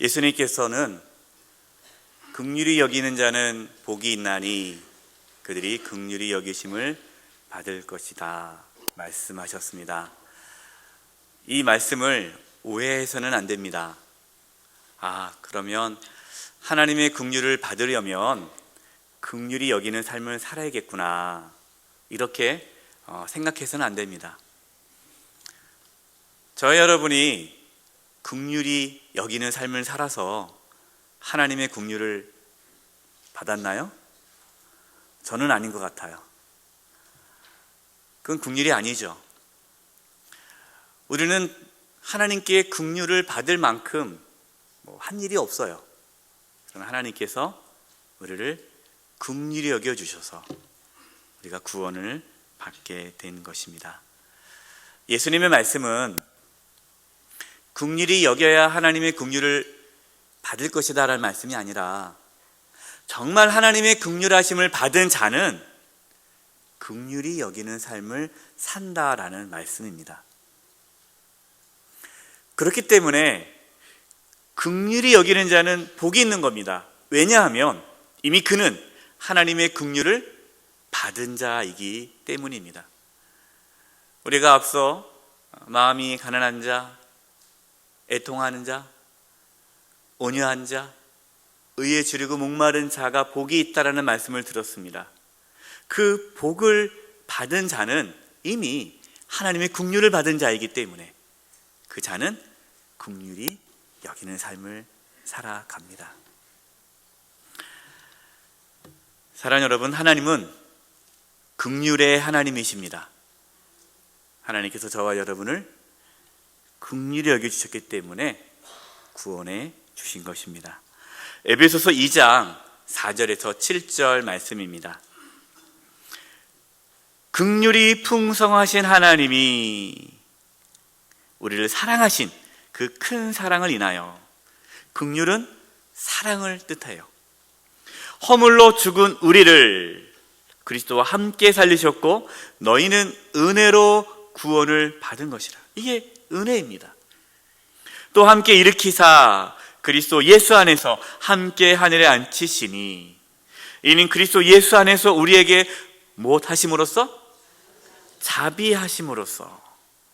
예수님께서는 긍휼히 여기는 자는 복이 있나니 그들이 긍휼히 여기심을 받을 것이다 말씀하셨습니다. 이 말씀을 오해해서는 안 됩니다. 그러면 하나님의 긍휼을 받으려면 긍휼히 여기는 삶을 살아야겠구나, 이렇게 생각해서는 안 됩니다. 저와 여러분이 긍휼히 여기는 삶을 살아서 하나님의 긍휼을 받았나요? 저는 아닌 것 같아요. 그건 긍휼이 아니죠. 우리는 하나님께 긍휼을 받을 만큼 한 일이 없어요. 그러나 하나님께서 우리를 긍휼히 여겨주셔서 우리가 구원을 받게 된 것입니다. 예수님의 말씀은 긍휼히 여겨야 하나님의 긍휼을 받을 것이다 라는 말씀이 아니라, 정말 하나님의 긍휼하심을 받은 자는 긍휼히 여기는 삶을 산다라는 말씀입니다. 그렇기 때문에 긍휼히 여기는 자는 복이 있는 겁니다. 왜냐하면 이미 그는 하나님의 긍휼을 받은 자이기 때문입니다. 우리가 앞서 마음이 가난한 자, 애통하는 자, 온유한 자, 의에 주리고 목마른 자가 복이 있다라는 말씀을 들었습니다. 그 복을 받은 자는 이미 하나님의 긍휼을 받은 자이기 때문에 그 자는 긍휼히 여기는 삶을 살아갑니다. 사랑하는 여러분, 하나님은 긍휼의 하나님이십니다. 하나님께서 저와 여러분을 긍휼히 여겨주셨기 때문에 구원해 주신 것입니다. 에베소서 2장 4절에서 7절 말씀입니다. 긍휼이 풍성하신 하나님이 우리를 사랑하신 그 큰 사랑을 인하여, 긍휼은 사랑을 뜻해요. 허물로 죽은 우리를 그리스도와 함께 살리셨고 너희는 은혜로 구원을 받은 것이라. 이게 은혜입니다. 또 함께 일으키사 그리스도 예수 안에서 함께 하늘에 앉히시니, 이는 그리스도 예수 안에서 우리에게 무엇하심으로써? 자비하심으로써.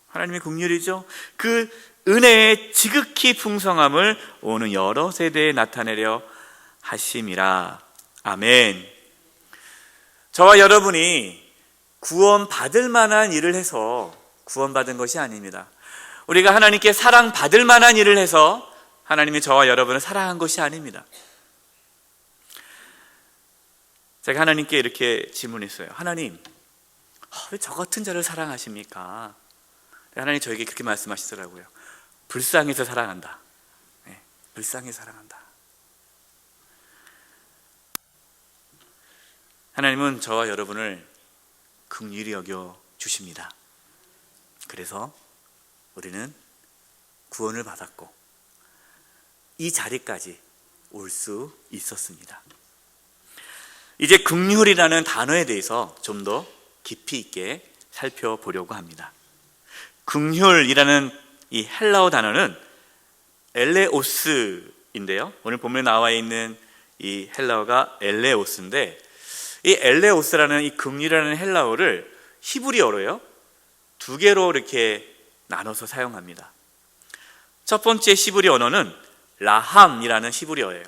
하나님의 긍휼이죠. 그 은혜의 지극히 풍성함을 오는 여러 세대에 나타내려 하심이라. 아멘. 저와 여러분이 구원받을 만한 일을 해서 구원받은 것이 아닙니다. 우리가 하나님께 사랑받을 만한 일을 해서 하나님이 저와 여러분을 사랑한 것이 아닙니다. 제가 하나님께 이렇게 질문했어요. 하나님, 왜 저 같은 자를 사랑하십니까? 하나님 저에게 그렇게 말씀하시더라고요. 불쌍해서 사랑한다. 네, 불쌍해서 사랑한다. 하나님은 저와 여러분을 긍휼히 여겨 주십니다. 그래서 우리는 구원을 받았고 이 자리까지 올 수 있었습니다. 이제 긍휼이라는 단어에 대해서 좀 더 깊이 있게 살펴보려고 합니다. 긍휼이라는 이 헬라어 단어는 엘레오스인데요, 오늘 본문에 나와 있는 이 헬라어가 엘레오스인데, 이 엘레오스라는 이 긍휼이라는 헬라어를 히브리어로요 두 개로 이렇게 나눠서 사용합니다. 첫 번째 히브리 언어는 라함이라는 히브리어예요.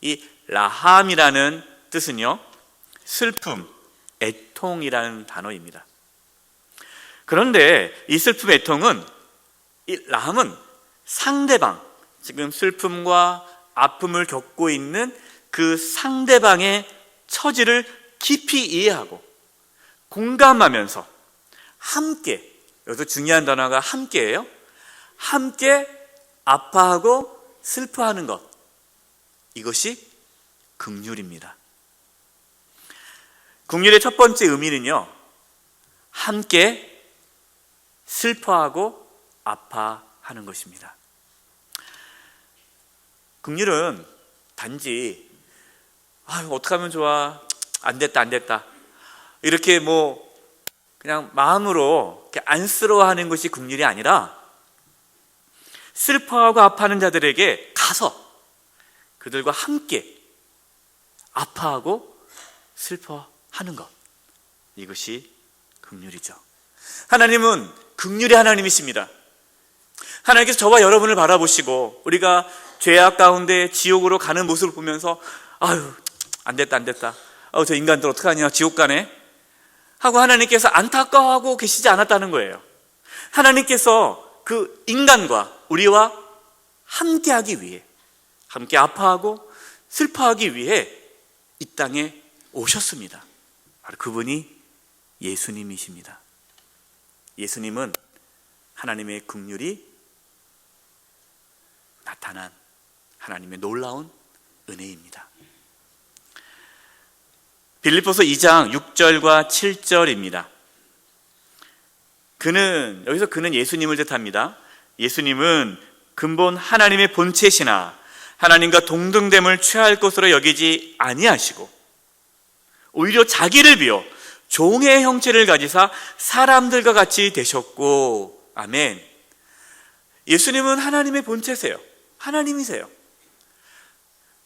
이 라함이라는 뜻은요, 슬픔, 애통이라는 단어입니다. 그런데 이 슬픔, 애통은, 이 라함은 상대방, 지금 슬픔과 아픔을 겪고 있는 그 상대방의 처지를 깊이 이해하고 공감하면서 함께, 여기서 중요한 단어가 함께예요. 함께 아파하고 슬퍼하는 것, 이것이 긍휼입니다. 긍휼의 첫 번째 의미는요, 함께 슬퍼하고 아파하는 것입니다. 긍휼은 단지 어떻게 하면 좋아, 안 됐다 이렇게 그냥 마음으로 이렇게 안쓰러워하는 것이 긍휼이 아니라, 슬퍼하고 아파하는 자들에게 가서 그들과 함께 아파하고 슬퍼하는 것, 이것이 긍휼이죠. 하나님은 긍휼의 하나님이십니다. 하나님께서 저와 여러분을 바라보시고 우리가 죄악 가운데 지옥으로 가는 모습을 보면서 아유, 안 됐다. 저 인간들 어떡하냐, 지옥 가네 하고 하나님께서 안타까워하고 계시지 않았다는 거예요. 하나님께서 그 인간과 우리와 함께하기 위해, 함께 아파하고 슬퍼하기 위해 이 땅에 오셨습니다. 바로 그분이 예수님이십니다. 예수님은 하나님의 긍휼이 나타난 하나님의 놀라운 은혜입니다. 빌립보서 2장 6절과 7절입니다. 여기서 그는 예수님을 뜻합니다. 예수님은 근본 하나님의 본체시나 하나님과 동등됨을 취할 것으로 여기지 아니하시고 오히려 자기를 비워 종의 형체를 가지사 사람들과 같이 되셨고, 아멘. 예수님은 하나님의 본체세요. 하나님이세요.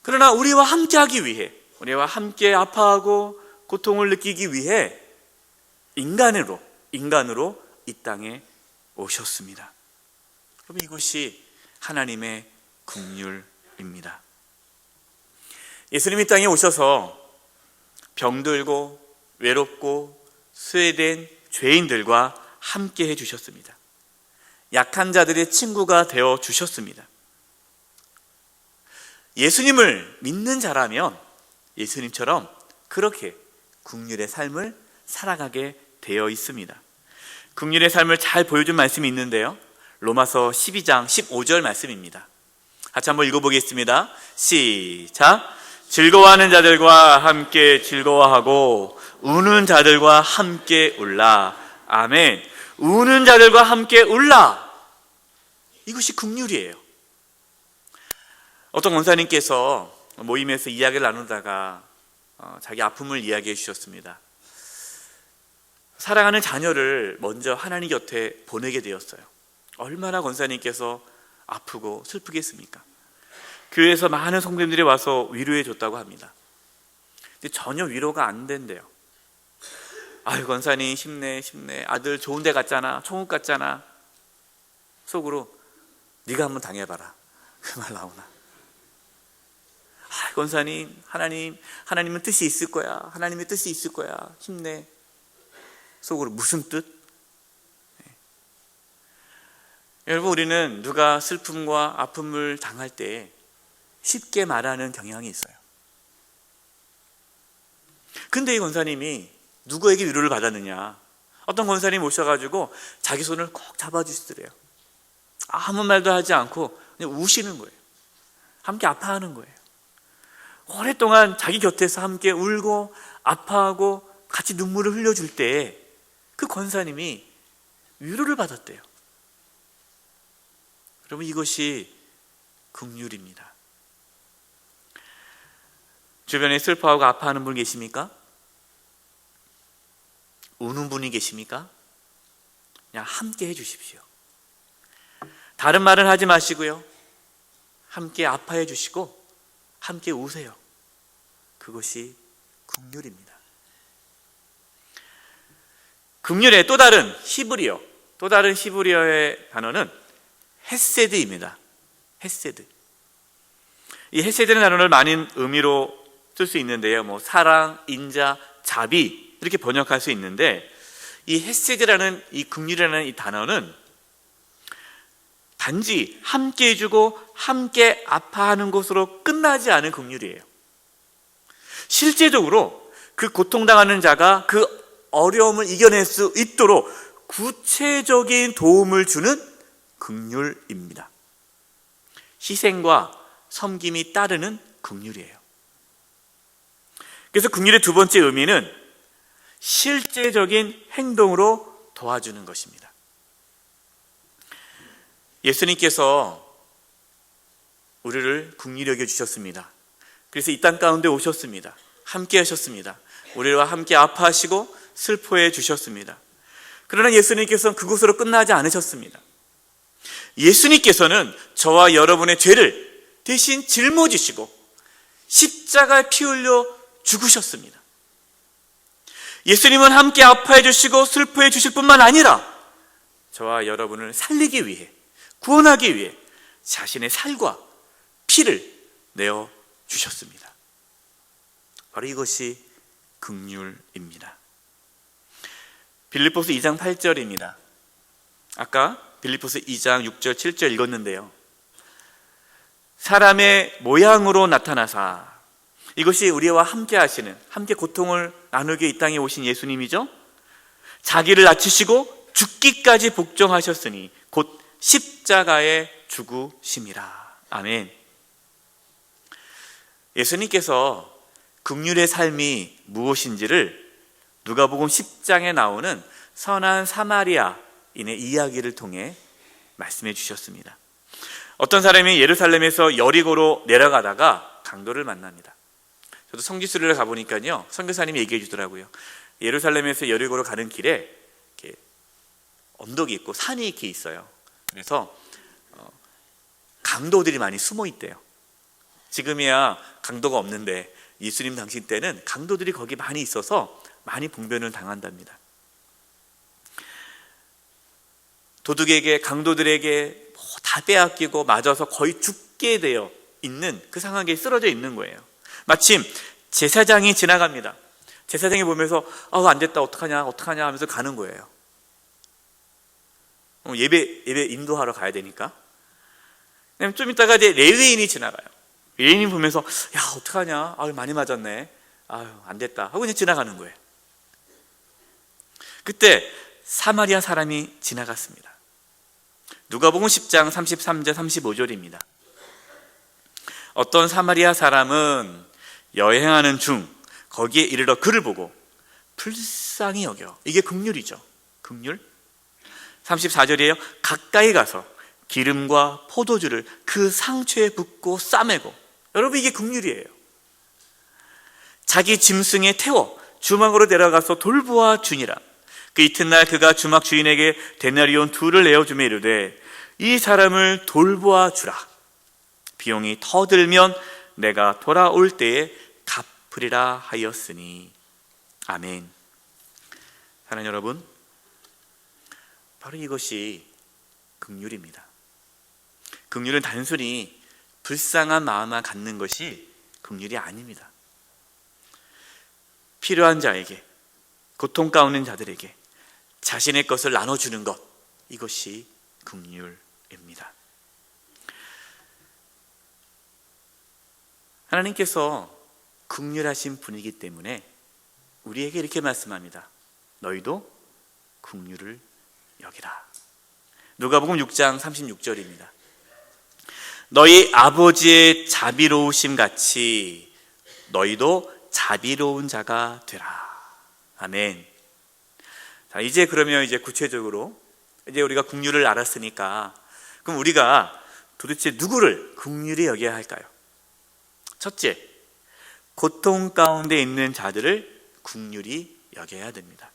그러나 우리와 함께하기 위해, 우리와 함께 아파하고 고통을 느끼기 위해 인간으로 이 땅에 오셨습니다. 그럼 이것이 하나님의 긍휼입니다. 예수님이 이 땅에 오셔서 병들고 외롭고 쇠된 죄인들과 함께 해주셨습니다. 약한 자들의 친구가 되어 주셨습니다. 예수님을 믿는 자라면 예수님처럼 그렇게 긍휼의 삶을 살아가게 되어 있습니다. 긍휼의 삶을 잘 보여준 말씀이 있는데요, 로마서 12장 15절 말씀입니다. 같이 한번 읽어보겠습니다. 시작. 즐거워하는 자들과 함께 즐거워하고 우는 자들과 함께 울라. 아멘. 우는 자들과 함께 울라. 이것이 긍휼이에요. 어떤 권사님께서 모임에서 이야기를 나누다가 자기 아픔을 이야기해 주셨습니다. 사랑하는 자녀를 먼저 하나님 곁에 보내게 되었어요. 얼마나 권사님께서 아프고 슬프겠습니까? 교회에서 많은 성도님들이 와서 위로해 줬다고 합니다. 근데 전혀 위로가 안 된대요. 아유, 권사님 힘내. 아들 좋은 데 갔잖아. 천국 갔잖아. 속으로 네가 한번 당해봐라. 그 말 나오나. 아, 권사님, 하나님은 뜻이 있을 거야. 하나님의 뜻이 있을 거야. 힘내. 속으로 무슨 뜻? 네. 여러분, 우리는 누가 슬픔과 아픔을 당할 때 쉽게 말하는 경향이 있어요. 근데 이 권사님이 누구에게 위로를 받았느냐? 어떤 권사님이 오셔가지고 자기 손을 꼭 잡아주시더래요. 아무 말도 하지 않고 그냥 우시는 거예요. 함께 아파하는 거예요. 오랫동안 자기 곁에서 함께 울고 아파하고 같이 눈물을 흘려줄 때 그 권사님이 위로를 받았대요. 여러분, 이것이 긍휼입니다. 주변에 슬퍼하고 아파하는 분 계십니까? 우는 분이 계십니까? 그냥 함께 해주십시오. 다른 말은 하지 마시고요, 함께 아파해 주시고 함께 우세요. 그것이 긍휼입니다. 긍휼의 또 다른 히브리어의 단어는 헤세드입니다. 헤세드. 이 헤세드라는 단어를 많은 의미로 쓸 수 있는데요, 사랑, 인자, 자비 이렇게 번역할 수 있는데, 이 헤세드라는 이 긍휼이라는 이 단어는 단지 함께 해주고 함께 아파하는 것으로 끝나지 않은 긍휼이에요. 실제적으로 그 고통당하는 자가 그 어려움을 이겨낼 수 있도록 구체적인 도움을 주는 긍휼입니다. 희생과 섬김이 따르는 긍휼이에요. 그래서 긍휼의 두 번째 의미는 실제적인 행동으로 도와주는 것입니다. 예수님께서 우리를 긍휼히 여겨주셨습니다. 그래서 이 땅 가운데 오셨습니다. 함께 하셨습니다. 우리와 함께 아파하시고 슬퍼해 주셨습니다. 그러나 예수님께서는 그곳으로 끝나지 않으셨습니다. 예수님께서는 저와 여러분의 죄를 대신 짊어지시고 십자가에 피 흘려 죽으셨습니다. 예수님은 함께 아파해 주시고 슬퍼해 주실 뿐만 아니라 저와 여러분을 살리기 위해, 구원하기 위해 자신의 살과 피를 내어 주셨습니다. 바로 이것이 긍휼입니다. 빌립보서 2장 8절입니다. 아까 빌립보서 2장 6절 7절 읽었는데요, 사람의 모양으로 나타나사, 이것이 우리와 함께 하시는, 함께 고통을 나누게 이 땅에 오신 예수님이죠. 자기를 낮추시고 죽기까지 복종하셨으니 곧 십자가에 죽으심이라. 아멘. 예수님께서 긍휼의 삶이 무엇인지를 누가복음 10장에 나오는 선한 사마리아인의 이야기를 통해 말씀해 주셨습니다. 어떤 사람이 예루살렘에서 여리고로 내려가다가 강도를 만납니다. 저도 성지순례를 가보니까요, 선교사님이 얘기해 주더라고요. 예루살렘에서 여리고로 가는 길에 이렇게 언덕이 있고 산이 이렇게 있어요. 그래서 강도들이 많이 숨어 있대요. 지금이야 강도가 없는데 예수님 당시 때는 강도들이 거기 많이 있어서 많이 봉변을 당한답니다. 도둑에게, 강도들에게 다 빼앗기고 맞아서 거의 죽게 되어 있는 그 상황에 쓰러져 있는 거예요. 마침 제사장이 지나갑니다. 제사장이 보면서 안 됐다, 어떡하냐 하면서 가는 거예요. 예배 인도하러 가야 되니까. 좀 이따가 이제 레위인이 지나가요. 레위인이 보면서 어떡하냐, 많이 맞았네, 안 됐다 하고 그냥 지나가는 거예요. 그때 사마리아 사람이 지나갔습니다. 누가복음 10장 33절 35절입니다. 어떤 사마리아 사람은 여행하는 중 거기에 이르러 그를 보고 불쌍히 여겨. 이게 긍휼이죠. 긍휼. 34절이에요. 가까이 가서 기름과 포도주를 그 상처에 붓고 싸매고. 여러분, 이게 긍휼이에요. 자기 짐승에 태워 주막으로 데려가서 돌보아 주니라. 그 이튿날 그가 주막 주인에게 데나리온 2를 내어주며 이르되 이 사람을 돌보아 주라. 비용이 더 들면 내가 돌아올 때에 갚으리라 하였으니. 아멘. 사랑하는 여러분, 바로 이것이 긍휼입니다. 긍휼은 단순히 불쌍한 마음만 갖는 것이 긍휼이 아닙니다. 필요한 자에게, 고통 가운데 있는 자들에게 자신의 것을 나눠주는 것, 이것이 긍휼입니다. 하나님께서 긍휼하신 분이기 때문에 우리에게 이렇게 말씀합니다. 너희도 긍휼을 여기라. 누가복음 6장 36절입니다. 너희 아버지의 자비로우심 같이 너희도 자비로운 자가 되라. 아멘. 자, 이제 그러면 구체적으로 우리가 긍휼을 알았으니까, 그럼 우리가 도대체 누구를 긍휼히 여겨야 할까요? 첫째, 고통 가운데 있는 자들을 긍휼히 여겨야 됩니다.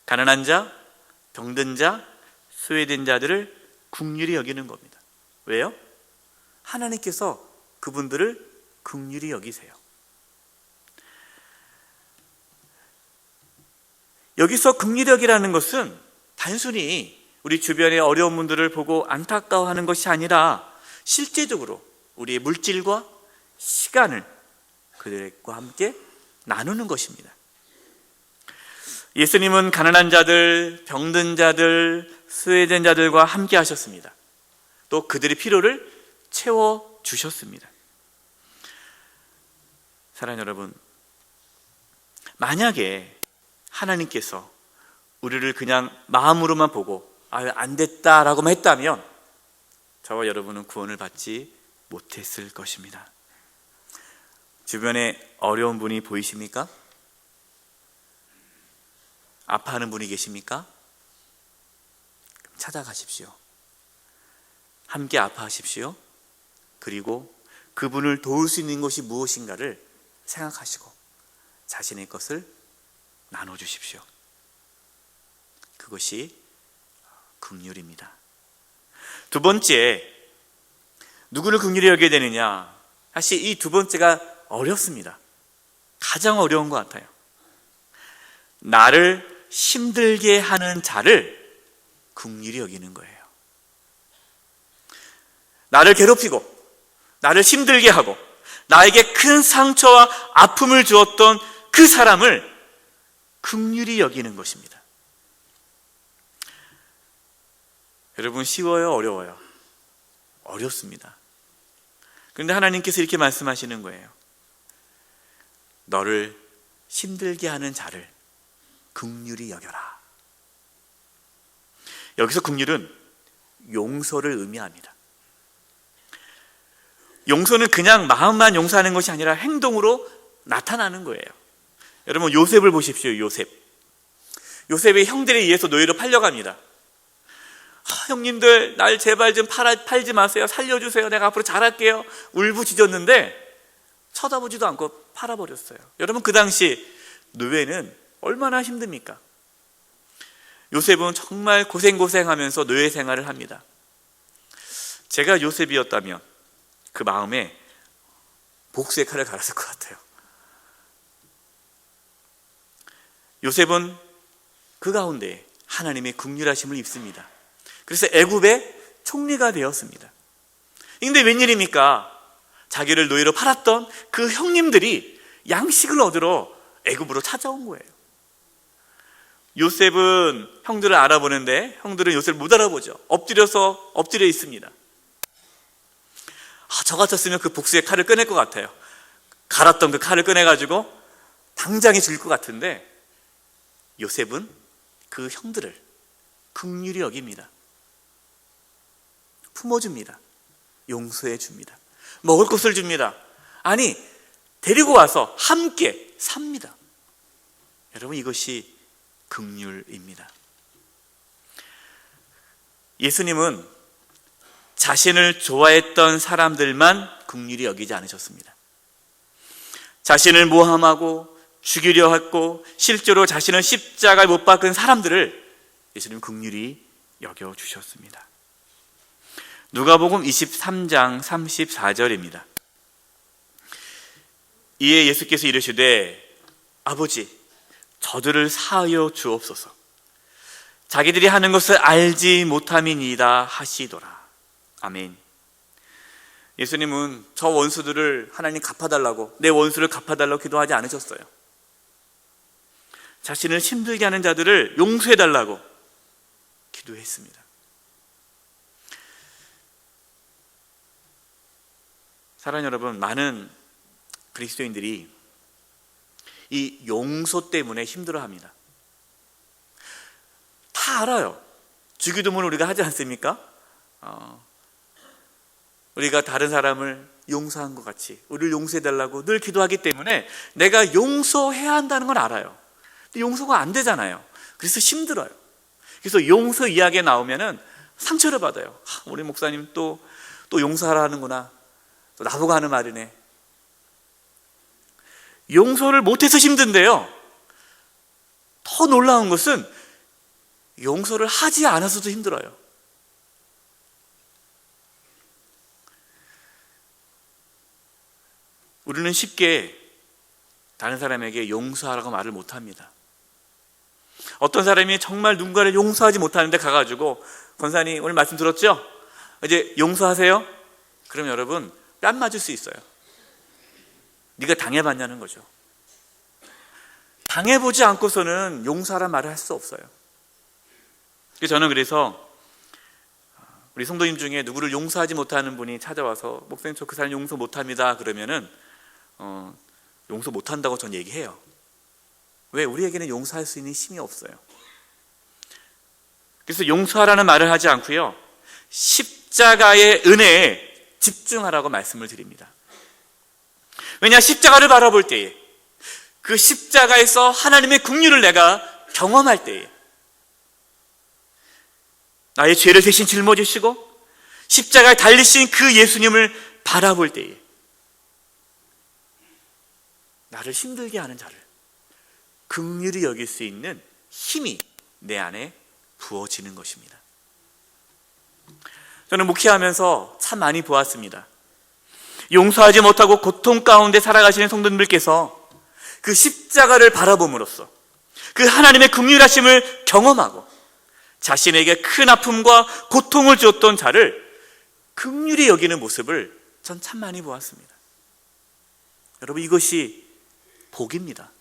가난한 자, 병든 자, 소외된 자들을 긍휼히 여기는 겁니다. 왜요? 하나님께서 그분들을 긍휼히 여기세요. 여기서 긍휼히 여기라는 것은 단순히 우리 주변의 어려운 분들을 보고 안타까워하는 것이 아니라 실제적으로 우리의 물질과 시간을 그들과 함께 나누는 것입니다. 예수님은 가난한 자들, 병든 자들, 소외된 자들과 함께 하셨습니다. 또 그들의 필요를 채워주셨습니다. 사랑하는 여러분, 만약에 하나님께서 우리를 그냥 마음으로만 보고 안 됐다라고만 했다면 저와 여러분은 구원을 받지 못했을 것입니다. 주변에 어려운 분이 보이십니까? 아파하는 분이 계십니까? 찾아가십시오. 함께 아파하십시오. 그리고 그분을 도울 수 있는 것이 무엇인가를 생각하시고 자신의 것을 나눠주십시오. 그것이 긍휼입니다. 두 번째, 누구를 긍휼히 여겨야 되느냐? 사실 이 두 번째가 어렵습니다. 가장 어려운 것 같아요. 나를 힘들게 하는 자를 긍휼히 여기는 거예요. 나를 괴롭히고 나를 힘들게 하고 나에게 큰 상처와 아픔을 주었던 그 사람을 긍휼히 여기는 것입니다. 여러분, 쉬워요? 어려워요? 어렵습니다. 그런데 하나님께서 이렇게 말씀하시는 거예요. 너를 힘들게 하는 자를 긍휼히 여겨라. 여기서 긍휼은 용서를 의미합니다. 용서는 그냥 마음만 용서하는 것이 아니라 행동으로 나타나는 거예요. 여러분, 요셉을 보십시오. 요셉의 형들에 의해서 노예로 팔려갑니다. 형님들, 날 제발 좀 팔지 마세요. 살려주세요. 내가 앞으로 잘할게요. 울부짖었는데 쳐다보지도 않고 팔아버렸어요. 여러분, 그 당시 노예는 얼마나 힘듭니까? 요셉은 정말 고생하면서 노예 생활을 합니다. 제가 요셉이었다면 그 마음에 복수의 칼을 갈았을 것 같아요. 요셉은 그 가운데 하나님의 긍휼하심을 입습니다. 그래서 애굽의 총리가 되었습니다. 그런데 웬일입니까? 자기를 노예로 팔았던 그 형님들이 양식을 얻으러 애굽으로 찾아온 거예요. 요셉은 형들을 알아보는데 형들은 요셉을 못 알아보죠. 엎드려 있습니다. 저 같았으면 그 복수의 칼을 꺼낼 것 같아요. 갈았던 그 칼을 꺼내가지고 당장에 죽일 것 같은데 요셉은 그 형들을 긍휼히 여깁니다. 품어줍니다. 용서해 줍니다. 먹을 것을 줍니다. 아니, 데리고 와서 함께 삽니다. 여러분, 이것이 긍휼입니다. 예수님은 자신을 좋아했던 사람들만 긍휼히 여기지 않으셨습니다. 자신을 모함하고 죽이려 했고 실제로 자신을 십자가에 못 박은 사람들을 예수님은 긍휼히 여겨주셨습니다. 누가복음 23장 34절입니다. 이에 예수께서 이르시되 아버지, 저들을 사하여 주옵소서. 자기들이 하는 것을 알지 못함이니이다 하시더라. 아멘. 예수님은 저 원수들을 하나님 갚아달라고, 내 원수를 갚아달라고 기도하지 않으셨어요. 자신을 힘들게 하는 자들을 용서해달라고 기도했습니다. 사랑하는 여러분, 많은 그리스도인들이 이 용서 때문에 힘들어합니다. 다 알아요. 주기도문을 우리가 하지 않습니까? 우리가 다른 사람을 용서한 것 같이 우리를 용서해달라고 늘 기도하기 때문에 내가 용서해야 한다는 걸 알아요. 근데 용서가 안 되잖아요. 그래서 힘들어요. 그래서 용서 이야기에 나오면은 상처를 받아요. 우리 목사님 또 용서하라 하는구나. 또 나보고 하는 말이네. 용서를 못해서 힘든데요, 더 놀라운 것은 용서를 하지 않아서도 힘들어요. 우리는 쉽게 다른 사람에게 용서하라고 말을 못합니다. 어떤 사람이 정말 누군가를 용서하지 못하는데 가가지고 권사님 오늘 말씀 들었죠? 이제 용서하세요? 그럼 여러분 뺨 맞을 수 있어요. 네가 당해봤냐는 거죠. 당해보지 않고서는 용서하란 말을 할 수 없어요. 저는 그래서 우리 성도님 중에 누구를 용서하지 못하는 분이 찾아와서 목사님 저 그 사람 용서 못합니다 그러면은 용서 못한다고 전 얘기해요. 왜? 우리에게는 용서할 수 있는 힘이 없어요. 그래서 용서하라는 말을 하지 않고요, 십자가의 은혜에 집중하라고 말씀을 드립니다. 왜냐, 십자가를 바라볼 때에, 그 십자가에서 하나님의 긍휼을 내가 경험할 때에, 나의 죄를 대신 짊어지시고 십자가에 달리신 그 예수님을 바라볼 때에 나를 힘들게 하는 자를 긍휼히 여길 수 있는 힘이 내 안에 부어지는 것입니다. 저는 목회하면서 참 많이 보았습니다. 용서하지 못하고 고통 가운데 살아가시는 성도님들께서 그 십자가를 바라봄으로써 그 하나님의 긍휼하심을 경험하고 자신에게 큰 아픔과 고통을 주었던 자를 긍휼히 여기는 모습을 전 참 많이 보았습니다. 여러분, 이것이 복입니다.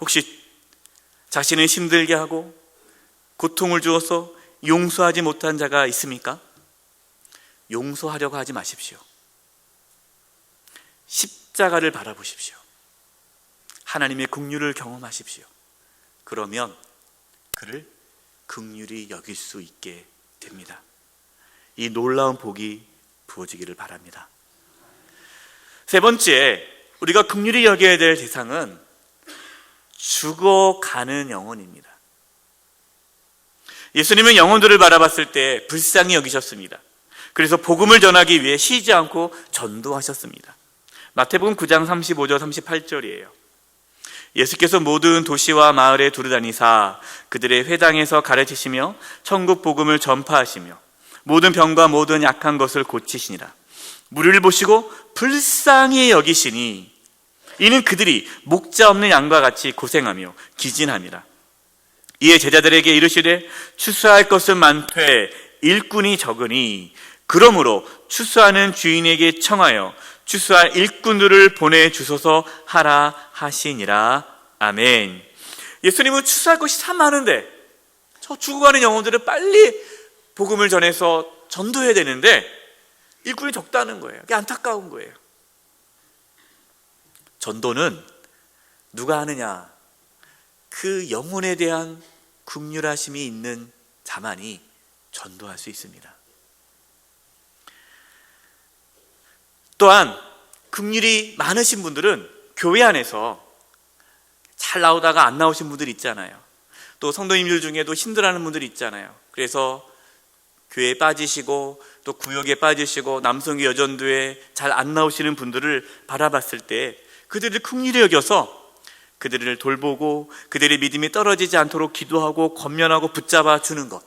혹시 자신을 힘들게 하고 고통을 주어서 용서하지 못한 자가 있습니까? 용서하려고 하지 마십시오. 십자가를 바라보십시오. 하나님의 긍휼을 경험하십시오. 그러면 그를 긍휼히 여길 수 있게 됩니다. 이 놀라운 복이 부어지기를 바랍니다. 세 번째, 우리가 긍휼히 여겨야 될 대상은 죽어가는 영혼입니다. 예수님은 영혼들을 바라봤을 때 불쌍히 여기셨습니다. 그래서 복음을 전하기 위해 쉬지 않고 전도하셨습니다. 마태복음 9장 35절 38절이에요. 예수께서 모든 도시와 마을에 두루다니사 그들의 회당에서 가르치시며 천국 복음을 전파하시며 모든 병과 모든 약한 것을 고치시니라. 무리를 보시고 불쌍히 여기시니 이는 그들이 목자 없는 양과 같이 고생하며 기진함이라. 이에 제자들에게 이르시되 추수할 것은 많되 일꾼이 적으니 그러므로 추수하는 주인에게 청하여 추수할 일꾼들을 보내주소서 하라 하시니라. 아멘. 예수님은 추수할 것이 참 많은데 저 죽어가는 영혼들을 빨리 복음을 전해서 전도해야 되는데 일꾼이 적다는 거예요. 그게 안타까운 거예요. 전도는 누가 하느냐? 그 영혼에 대한 긍휼하심이 있는 자만이 전도할 수 있습니다. 또한 긍휼이 많으신 분들은 교회 안에서 잘 나오다가 안 나오신 분들 있잖아요. 또 성도님들 중에도 힘들어하는 분들 있잖아요. 그래서 교회에 빠지시고 또 구역에 빠지시고 남성교 여전도에 잘 안 나오시는 분들을 바라봤을 때 그들을 긍휼히 여겨서 그들을 돌보고 그들의 믿음이 떨어지지 않도록 기도하고 권면하고 붙잡아 주는 것,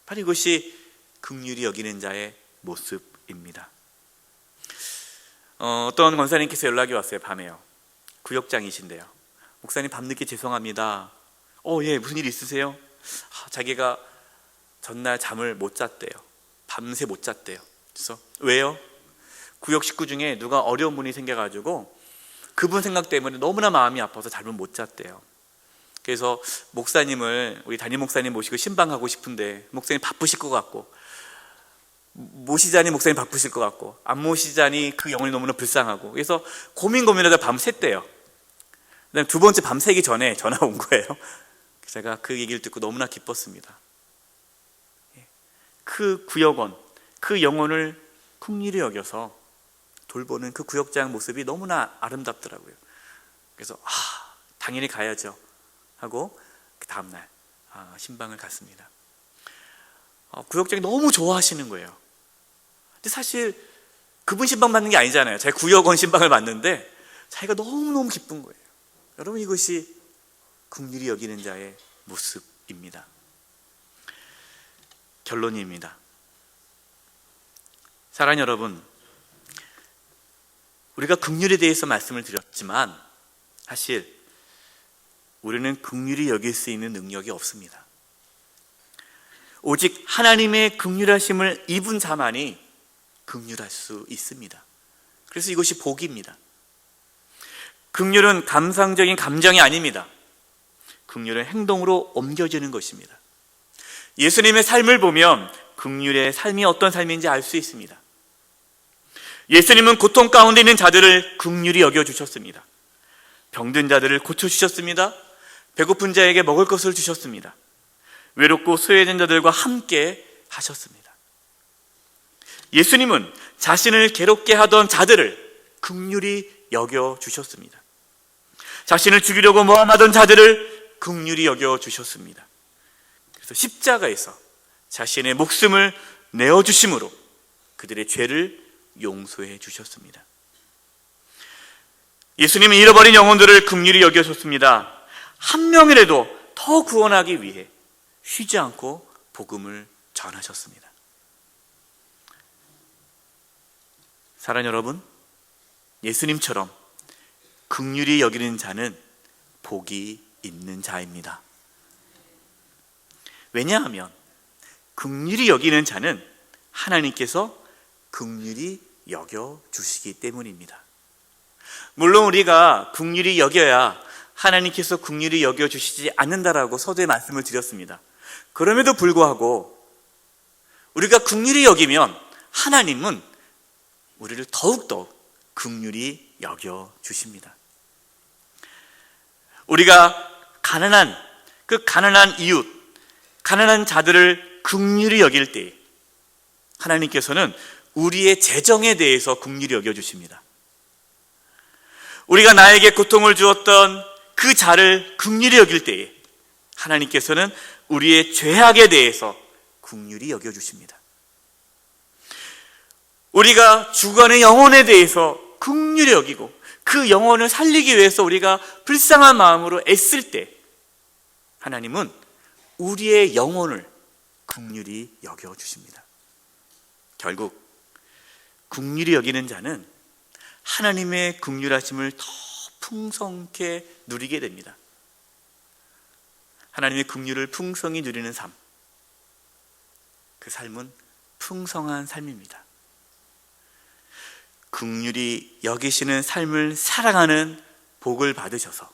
바로 이것이 긍휼히 여기는 자의 모습입니다. 어떤 권사님께서 연락이 왔어요. 밤에요. 구역장이신데요. 목사님, 밤늦게 죄송합니다. 예, 무슨 일 있으세요? 자기가 전날 잠을 못 잤대요. 밤새 못 잤대요. 그래서 왜요? 구역 식구 중에 누가 어려운 분이 생겨가지고 그분 생각 때문에 너무나 마음이 아파서 잠을 못 잤대요. 그래서 목사님을, 우리 담임 목사님 모시고 신방하고 싶은데 목사님 바쁘실 것 같고, 모시자니 목사님 바쁘실 것 같고, 안 모시자니 그 영혼이 너무나 불쌍하고, 그래서 고민하다 밤 샜대요. 그다음에 두 번째 밤 새기 전에 전화 온 거예요. 제가 그 얘기를 듣고 너무나 기뻤습니다. 그 구역원, 그 영혼을 긍휼히 여겨서 돌보는 그 구역장 모습이 너무나 아름답더라고요. 그래서 당연히 가야죠 하고 그 다음날 신방을 갔습니다. 구역장이 너무 좋아하시는 거예요. 근데 사실 그분 신방 받는 게 아니잖아요. 자기 구역원 신방을 받는데 자기가 너무너무 기쁜 거예요. 여러분, 이것이 긍휼히 여기는 자의 모습입니다. 결론입니다. 사랑하는 여러분, 우리가 긍휼에 대해서 말씀을 드렸지만 사실 우리는 긍휼히 여길 수 있는 능력이 없습니다. 오직 하나님의 긍휼하심을 입은 자만이 긍휼할 수 있습니다. 그래서 이것이 복입니다. 긍휼은 감상적인 감정이 아닙니다. 긍휼은 행동으로 옮겨지는 것입니다. 예수님의 삶을 보면 긍휼의 삶이 어떤 삶인지 알 수 있습니다. 예수님은 고통 가운데 있는 자들을 긍휼히 여겨주셨습니다. 병든 자들을 고쳐주셨습니다. 배고픈 자에게 먹을 것을 주셨습니다. 외롭고 소외된 자들과 함께 하셨습니다. 예수님은 자신을 괴롭게 하던 자들을 긍휼히 여겨주셨습니다. 자신을 죽이려고 모함하던 자들을 긍휼히 여겨주셨습니다. 그래서 십자가에서 자신의 목숨을 내어주심으로 그들의 죄를 용서해 주셨습니다. 예수님은 잃어버린 영혼들을 긍휼히 여겨줬습니다. 한 명이라도 더 구원하기 위해 쉬지 않고 복음을 전하셨습니다. 사랑하는 여러분, 예수님처럼 긍휼히 여기는 자는 복이 있는 자입니다. 왜냐하면 긍휼히 여기는 자는 하나님께서 긍휼히 여겨주시기 때문입니다. 물론 우리가 긍휼히 여겨야 하나님께서 긍휼히 여겨주시지 않는다라고 서두에 말씀을 드렸습니다. 그럼에도 불구하고 우리가 긍휼히 여기면 하나님은 우리를 더욱더 긍휼히 여겨주십니다. 우리가 가난한 이웃, 가난한 자들을 긍휼히 여길 때 하나님께서는 우리의 재정에 대해서 긍휼히 여겨주십니다. 우리가 나에게 고통을 주었던 그 자를 긍휼히 여길 때에 하나님께서는 우리의 죄악에 대해서 긍휼히 여겨주십니다. 우리가 죽어가는 영혼에 대해서 긍휼히 여기고 그 영혼을 살리기 위해서 우리가 불쌍한 마음으로 애쓸 때 하나님은 우리의 영혼을 긍휼히 여겨주십니다. 결국 긍휼히 여기는 자는 하나님의 긍휼하심을 더 풍성케 누리게 됩니다. 하나님의 긍휼을 풍성히 누리는 삶, 그 삶은 풍성한 삶입니다. 긍휼히 여기시는 삶을 살아가는 복을 받으셔서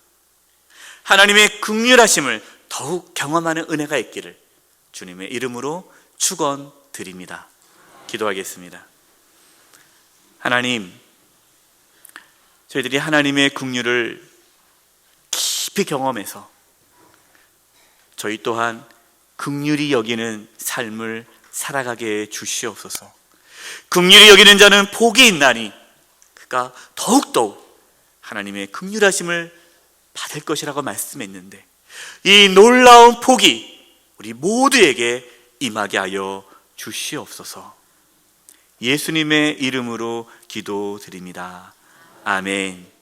하나님의 긍휼하심을 더욱 경험하는 은혜가 있기를 주님의 이름으로 축원드립니다. 기도하겠습니다. 하나님, 저희들이 하나님의 긍휼을 깊이 경험해서 저희 또한 긍휼히 여기는 삶을 살아가게 해 주시옵소서. 긍휼히 여기는 자는 복이 있나니 그가 더욱더욱 하나님의 긍휼하심을 받을 것이라고 말씀했는데 이 놀라운 복이 우리 모두에게 임하게 하여 주시옵소서. 예수님의 이름으로 기도드립니다. 아멘.